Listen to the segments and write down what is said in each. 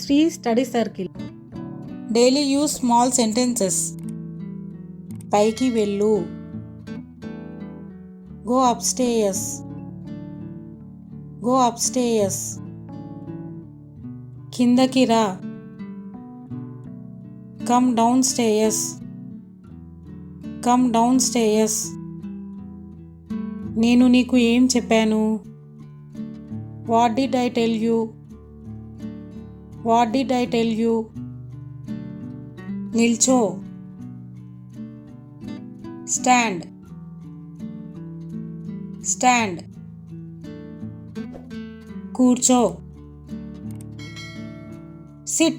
Sri Study Circle. Daily use small sentences. పైకి వెళ్ళు. Go upstairs. Go upstairs. కిందకి రా. Come downstairs. Come downstairs. నేను నీకు ఏం చెప్పాను? What did I tell you? What did I tell you? నిల్చో. Stand. Stand. కూర్చో. Sit.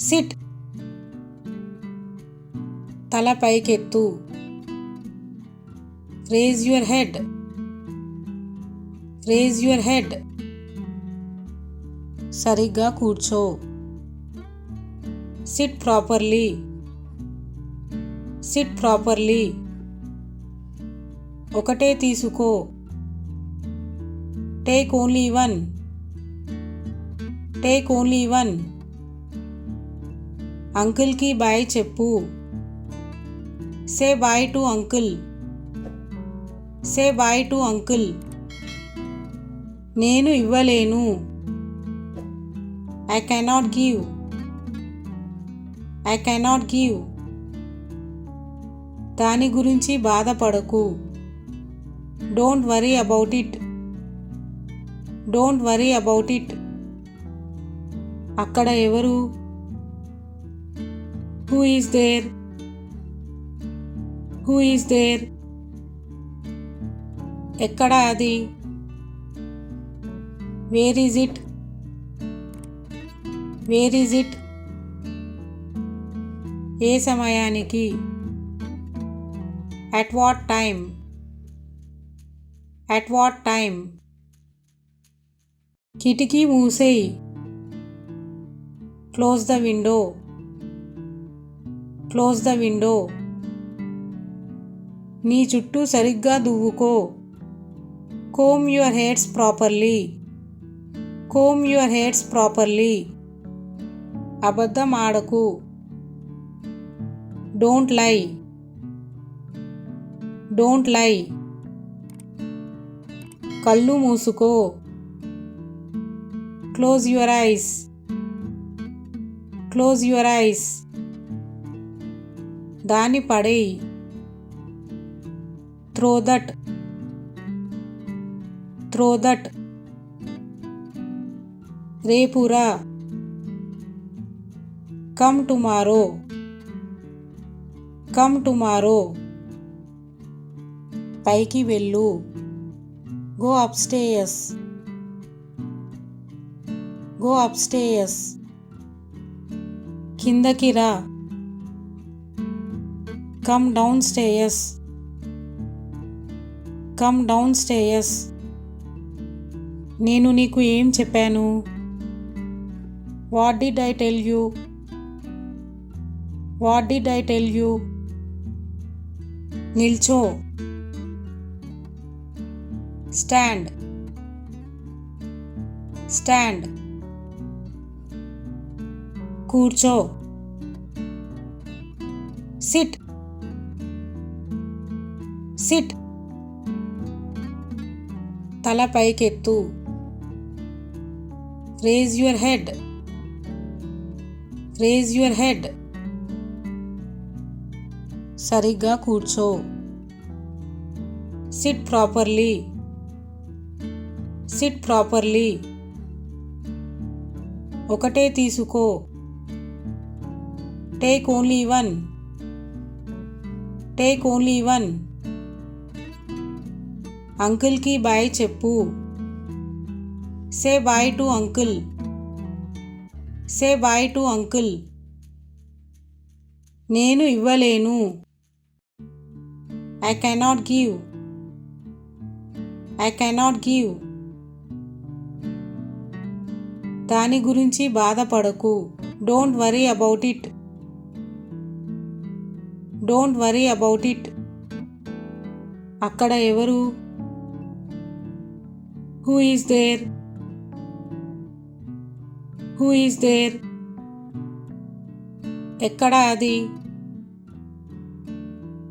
Sit. తల పైకెత్తు. Raise your head. Raise your head. సరిగ్గా కూర్చో. Sit properly. Sit properly. ఒకటే తీసుకో. Take only one. Take only one. అంకుల్కి బాయ్ చెప్పు. Say bye to uncle. Say bye to uncle. నేను ఇవ్వలేను. I cannot give. I cannot give. దాని గురించి బాధపడకు. Don't worry about it. Don't worry about it. అక్కడ ఎవరు? Who is there? Who is there? ఎక్కడ అది? Where is it? Where is it? ఏ సమయానికి? At what time? At what time? కిటికీ మూసేయి. Close the window. Close the window. నీ జుట్టు సరిగ్గా దువ్వుకో. Comb your hairs properly. Comb your hairs properly. అబద్ధం ఆడకు. Don't lie. Don't lie. కళ్ళు మూసుకో. Close your eyes. Close your eyes. దాని పడేయి. Throw that. Throw that. రేపు రా. Come tomorrow. Come tomorrow. పైకి వెళ్ళు. Go upstairs. Go upstairs. కిందకి రా. Come downstairs. Come downstairs. నేను నీకు ఏం చెప్పాను? What did I tell you? What did I tell you? నిల్చో. Stand. Stand. కూర్చో. Sit. Sit. తల పైకెత్తు. Raise your head. Raise your head. సరిగ్గా కూర్చో. Sit properly. Sit properly. ఒకటే తీసుకో. Take only one. Take only one. అంకుల్కి బాయ్ చెప్పు. Say bye to uncle. Say bye to uncle. నేను ఇవ్వలేను. I cannot give. I cannot give. దాని గురించి బాధపడకు. Don't worry about it. Don't worry about it. అక్కడ ఎవరు? Who is there? Who is there? ఎక్కడ అది?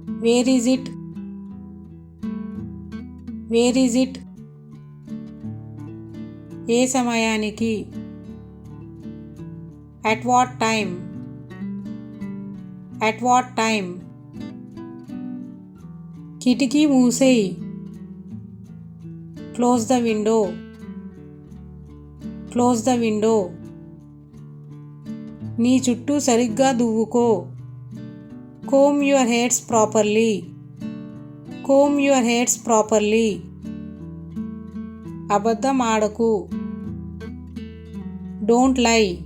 Where is it? Where is it? ఏ సమయానికి? At what time? At what time? కిటికీ మూసేయి. Close the window. Close the window. నీ చుట్టూ సరిగ్గా దువ్వుకో. Comb your hairs properly. Comb your hairs properly. అబద్ధం ఆడకు. Don't lie.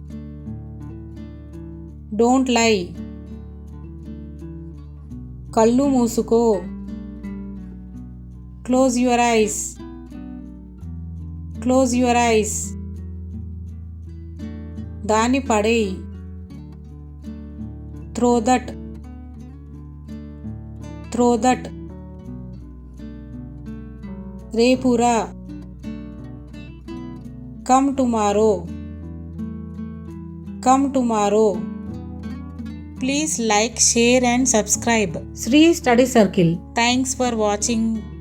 Don't lie. కళ్ళు మూసుకో. Close your eyes. Close your eyes. దాన్ని పడేయి. Throw that. Throw that. రేపురా. Come tomorrow. Come tomorrow. Please like, share and subscribe. Sri Study Circle. Thanks for watching.